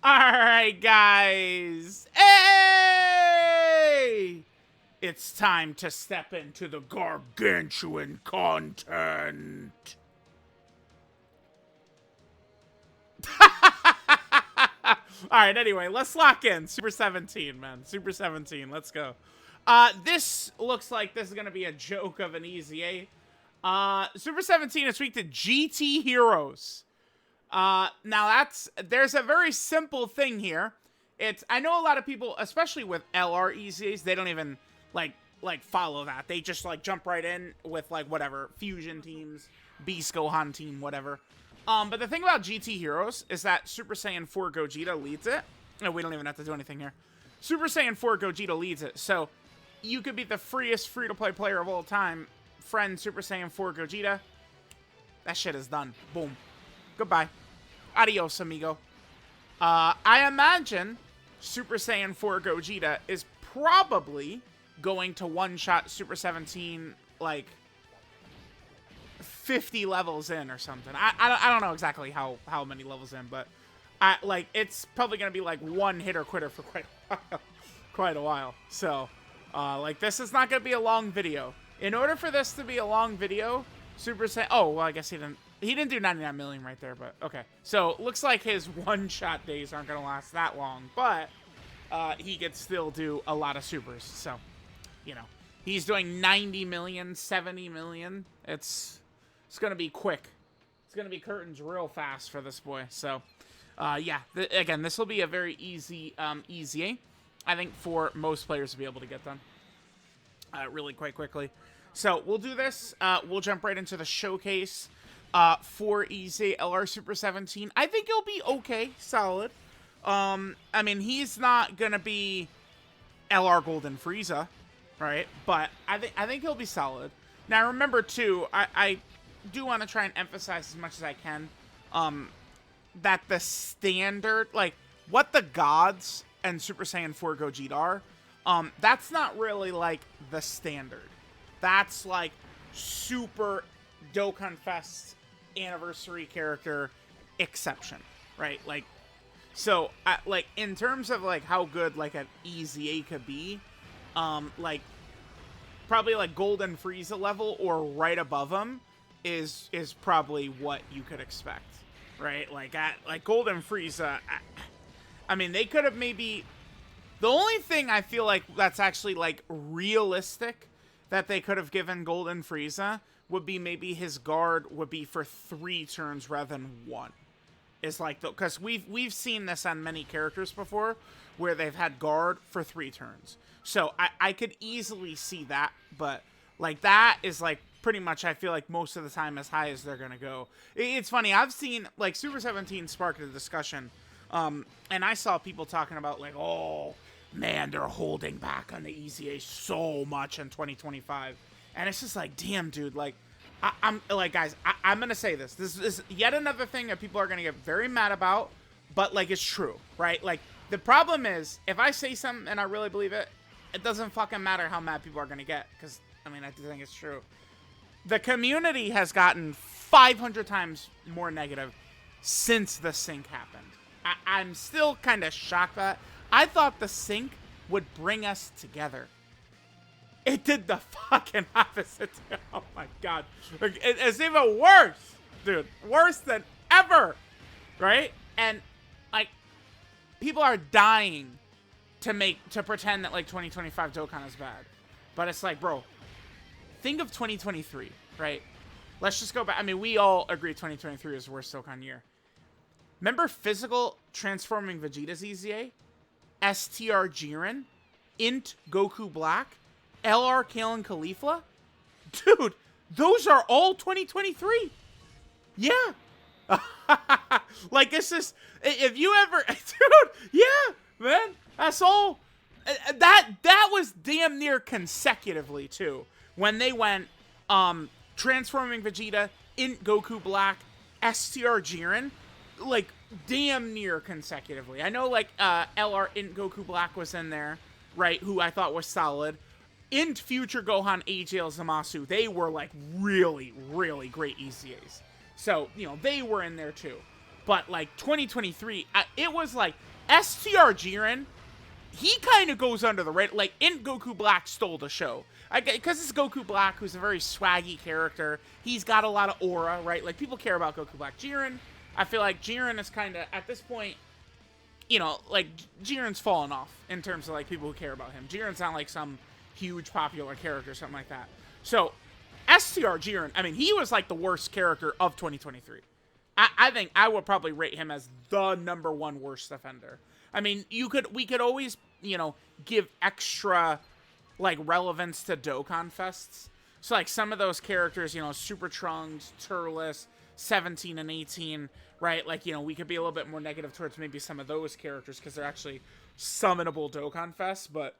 Alright, guys. Hey! It's time to step into the gargantuan content. Alright, anyway, let's lock in. Super 17, man. Super 17, let's go. This looks like this is going to be a joke of an EZA. Super 17 is weak to GT Heroes. Now there's a very simple thing here. I know a lot of people, especially with LR EZAs, they don't even, like follow that. They just, jump right in with, whatever, Fusion teams, Beast Gohan team, whatever. But the thing about GT Heroes is that Super Saiyan 4 Gogeta leads it. No, we don't even have to do anything here. Super Saiyan 4 Gogeta leads it, so you could be the freest free-to-play player of all time. Friend Super Saiyan 4 Gogeta. That shit is done. Boom. Goodbye. Adios, amigo. I imagine Super Saiyan 4 Gogeta is probably going to one-shot Super 17, 50 levels in or something. I don't know exactly how many levels in, but it's probably going to be one hitter quitter for quite a while. So, this is not going to be a long video. In order for this to be a long video, Super Saiyan... Oh, well, I guess he didn't do 99 million right there, but okay. So, looks like his one-shot days aren't going to last that long, but he could still do a lot of supers. So, you know, he's doing 90 million, 70 million. It's going to be quick. It's going to be curtains real fast for this boy. So, yeah, again, this will be a very easy EZA, I think, for most players to be able to get done really quite quickly. So, we'll do this. We'll jump right into the showcase for EZA LR Super 17. I think he'll be okay, solid. I mean, he's not going to be LR Golden Frieza, right? But I think he'll be solid. Now, remember, too, I do want to try and emphasize as much as I can that the standard, what the gods and Super Saiyan 4 Gogeta are, that's not really, the standard. That's, super Dokkan Fest anniversary character exception, right? So, in terms of, how good, an EZA could be, probably, Golden Frieza level or right above him is probably what you could expect, right? Golden Frieza, I mean, they could have maybe... The only thing I feel like that's actually, realistic that they could have given Golden Frieza would be maybe his guard would be for 3 turns rather than 1. It's because we've seen this on many characters before where they've had guard for 3 turns. So I could easily see that, but that is pretty much, I feel most of the time as high as they're gonna go. It's funny, I've seen Super 17 sparked a discussion, and I saw people talking about oh man, they're holding back on the EZA so much in 2025, and it's just damn, dude, I'm guys, I'm gonna say this. This is yet another thing that people are gonna get very mad about, but it's true, right? The problem is if I say something and I really believe it, it doesn't fucking matter how mad people are gonna get, because I mean, I do think it's true. The community has gotten 500 times more negative since the sync happened. I'm still kind of shocked that I thought the sync would bring us together. It did the fucking opposite. Oh my god. It's even worse, dude. Worse than ever. Right? And, people are dying to pretend that, 2025 Dokkan is bad. But it's bro, think of 2023, right? Let's just go back. I mean, we all agree 2023 is the worst Dokkan year. Remember physical transforming Vegeta's EZA? STR Jiren? Int Goku Black? LR Kalen Caulifla? Dude, those are all 2023. Yeah. It's just, if you ever, dude, yeah, man, that's all. That was damn near consecutively, too. When they went, Transforming Vegeta, Int Goku Black, STR Jiren, damn near consecutively. I know, LR Int Goku Black was in there, right, who I thought was solid. Int Future Gohan AJL Zamasu, they were, really, really great EZAs. So, they were in there, too. But, like, 2023, it was like, STR Jiren, he kind of goes under the radar. Like, in Goku Black stole the show. Because it's Goku Black, who's a very swaggy character. He's got a lot of aura, right? Like, people care about Goku Black. Jiren, I feel like Jiren is kind of, at this point, you know, like, Jiren's fallen off in terms of, like, people who care about him. Jiren's not, like, some huge popular character or something like that. So, STR Jiren, I mean, he was, like, the worst character of 2023. I think I would probably rate him as the #1 worst defender. I mean, we could always, you know, give extra, like, relevance to Dokkan Fests. So, like, some of those characters, you know, Super Trunks, Turles, 17 and 18, right? Like, you know, we could be a little bit more negative towards maybe some of those characters because they're actually summonable Dokkan Fests, but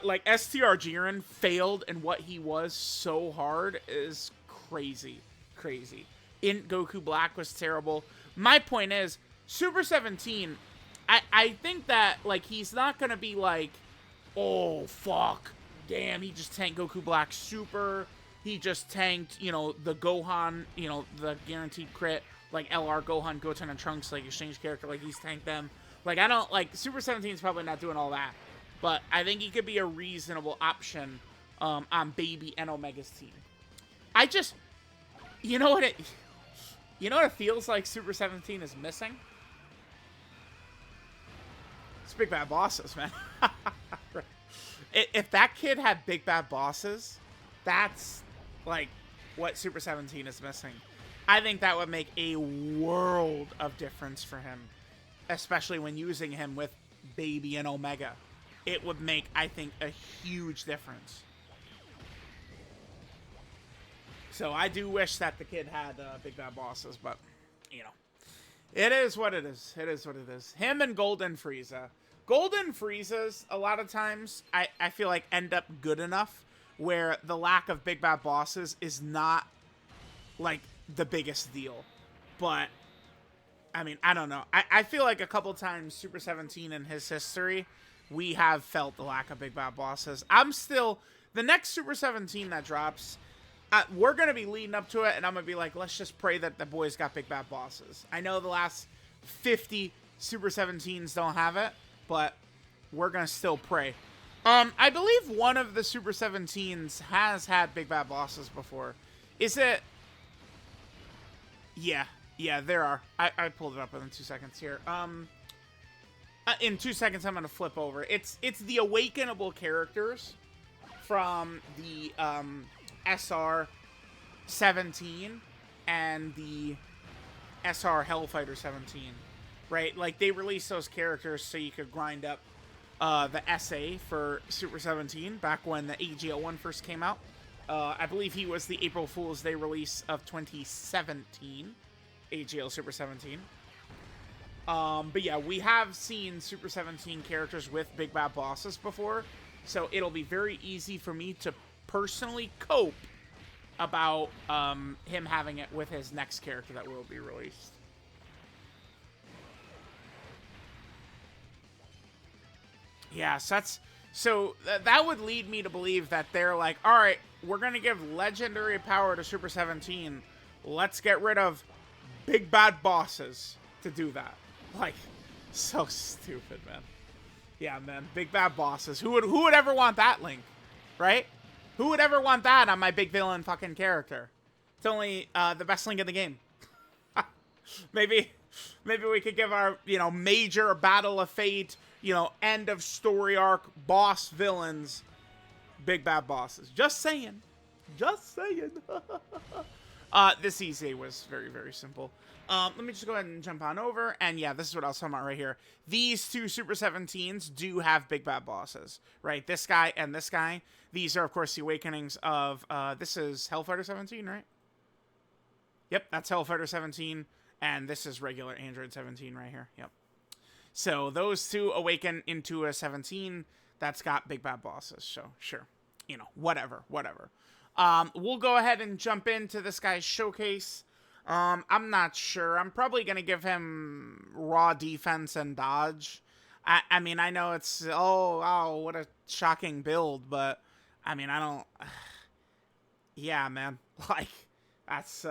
like, STR Jiren failed in what he was so hard is crazy. Crazy. In Goku Black was terrible. My point is, Super 17, I think that, like, he's not going to be like, oh, fuck, damn, he just tanked Goku Black Super, he just tanked, you know, the Gohan, you know, the guaranteed crit, like, LR Gohan, Goten, and Trunks, like, exchange character, like, he's tanked them. Like, I don't, like, Super 17 is probably not doing all that, but I think he could be a reasonable option on Baby and Omega's team. I just, you know what it feels like Super 17 is missing? It's Big Bad Bosses, man. If that kid had Big Bad Bosses, that's, like, what Super 17 is missing. I think that would make a world of difference for him, especially when using him with Baby and Omega. It would make, I think, a huge difference. So I do wish that the kid had Big Bad Bosses, but, you know, it is what it is. It is what it is. Him and Golden Frieza. Golden Friezas, a lot of times, I feel like end up good enough where the lack of Big Bad Bosses is not, like, the biggest deal. But, I mean, I don't know. I feel like a couple times Super 17 in his history, we have felt the lack of Big Bad Bosses. The next Super 17 that drops, we're going to be leading up to it, and I'm going to be like, let's just pray that the boys got Big Bad Bosses. I know the last 50 Super 17s don't have it, but we're going to still pray. I believe one of the Super 17s has had Big Bad Bosses before. Is it? Yeah, there are. I pulled it up in 2 seconds here. In 2 seconds, I'm going to flip over. It's the awakenable characters from the SR 17 and the SR Hellfighter 17, right? Like, they released those characters so you could grind up the SA for Super 17 back when the AGL one first came out. I believe he was the April Fool's Day release of 2017, AGL Super 17. But yeah, we have seen Super 17 characters with Big Bad Bosses before, so it'll be very easy for me to personally cope about him having it with his next character that will be released. Yeah, so that would lead me to believe that they're like, all right, we're gonna give legendary power to Super 17. Let's get rid of Big Bad Bosses to do that. Like, so stupid, man. Yeah, man, Big Bad Bosses. Who would ever want that link, right? Who would ever want that on my big villain fucking character? It's only the best link in the game. Maybe we could give our, you know, major Battle of Fate, you know, end of story arc boss villains Big Bad Bosses. Just saying. Just saying. This EZA was very, very simple. Let me just go ahead and jump on over. And yeah, this is what I was talking about right here. These two Super 17s do have Big Bad Bosses, right? This guy and this guy. These are, of course, the awakenings of, this is Hellfighter 17, right? Yep, that's Hellfighter 17. And this is regular Android 17 right here. Yep. So those two awaken into a 17 that's got Big Bad Bosses. So, sure. You know, whatever. We'll go ahead and jump into this guy's showcase. I'm not sure. I'm probably going to give him raw defense and dodge. I mean, I know it's, oh, what a shocking build, but, I mean, I don't, yeah, man, like, that's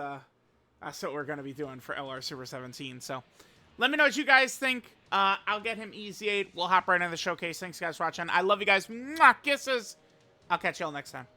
That's what we're going to be doing for LR Super 17. So let me know what you guys think. I'll get him Easy 8. We'll hop right into the showcase. Thanks, guys, for watching. I love you guys. Mwah, kisses. I'll catch y'all next time.